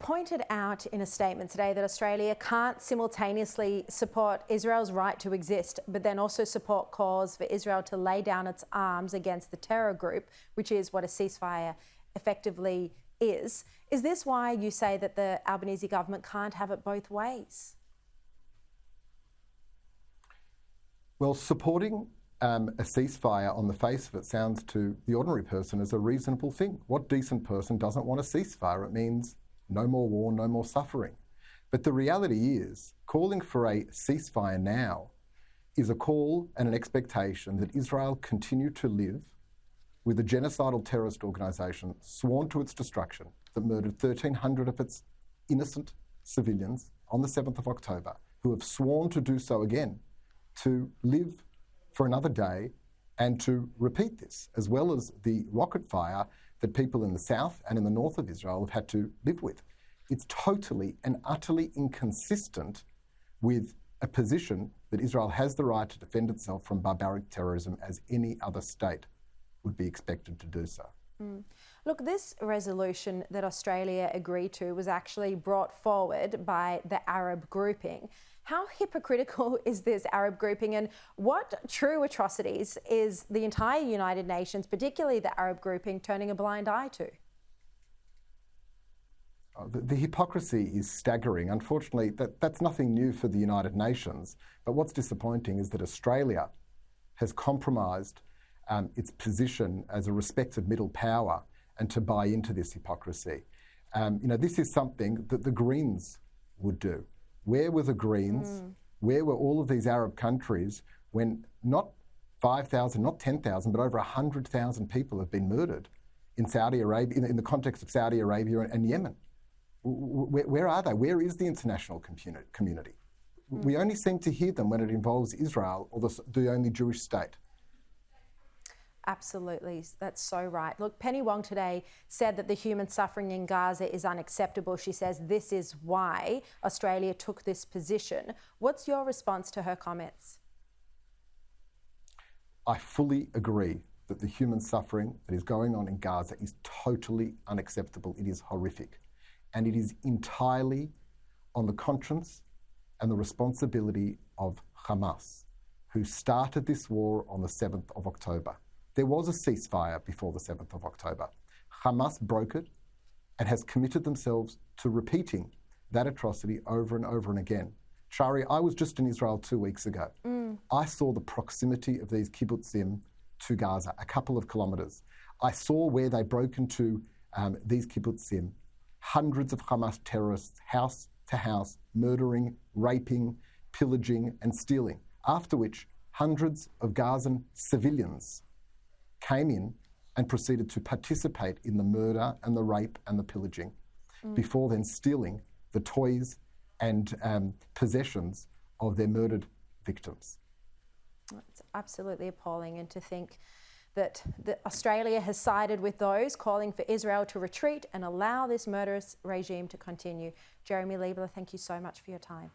pointed out in a statement today that Australia can't simultaneously support Israel's right to exist, but then also support calls for Israel to lay down its arms against the terror group, which is what a ceasefire effectively is. Is this why you say that the Albanese government can't have it both ways? Well, supporting a ceasefire on the face of it sounds to the ordinary person as a reasonable thing. What decent person doesn't want a ceasefire? It means no more war, no more suffering. But the reality is, calling for a ceasefire now is a call and an expectation that Israel continue to live with a genocidal terrorist organisation sworn to its destruction that murdered 1,300 of its innocent civilians on the 7th of October, who have sworn to do so again, to live for another day and to repeat this, as well as the rocket fire that people in the south and in the north of Israel have had to live with. It's totally and utterly inconsistent with a position that Israel has the right to defend itself from barbaric terrorism as any other state would be expected to do so. Look, this resolution that Australia agreed to was actually brought forward by the Arab grouping. How hypocritical is this Arab grouping, and what true atrocities is the entire United Nations, particularly the Arab grouping, turning a blind eye to? The hypocrisy is staggering. Unfortunately, that's nothing new for the United Nations. But what's disappointing is that Australia has compromised its position as a respected middle power and to buy into this hypocrisy. This is something that the Greens would do. Where were the Greens? Where were all of these Arab countries when not 5,000, not 10,000, but over 100,000 people have been murdered in Saudi Arabia, in the context of Saudi Arabia and Yemen? Where are they? Where is the international community? We only seem to hear them when it involves Israel or the only Jewish state. Absolutely, that's so right. Look, Penny Wong today said that the human suffering in Gaza is unacceptable. She says this is why Australia took this position. What's your response to her comments? I fully agree that the human suffering that is going on in Gaza is totally unacceptable. It is horrific. And it is entirely on the conscience and the responsibility of Hamas, who started this war on the 7th of October. There was a ceasefire before the 7th of October. Hamas broke it and has committed themselves to repeating that atrocity over and over and again. Sharri, I was just in Israel 2 weeks ago. I saw the proximity of these kibbutzim to Gaza, a couple of kilometres. I saw where they broke into these kibbutzim, hundreds of Hamas terrorists, house to house, murdering, raping, pillaging and stealing, after which hundreds of Gazan civilians came in and proceeded to participate in the murder and the rape and the pillaging, before then stealing the toys and possessions of their murdered victims. It's absolutely appalling, and to think that Australia has sided with those calling for Israel to retreat and allow this murderous regime to continue. Jeremy Leibler, thank you so much for your time.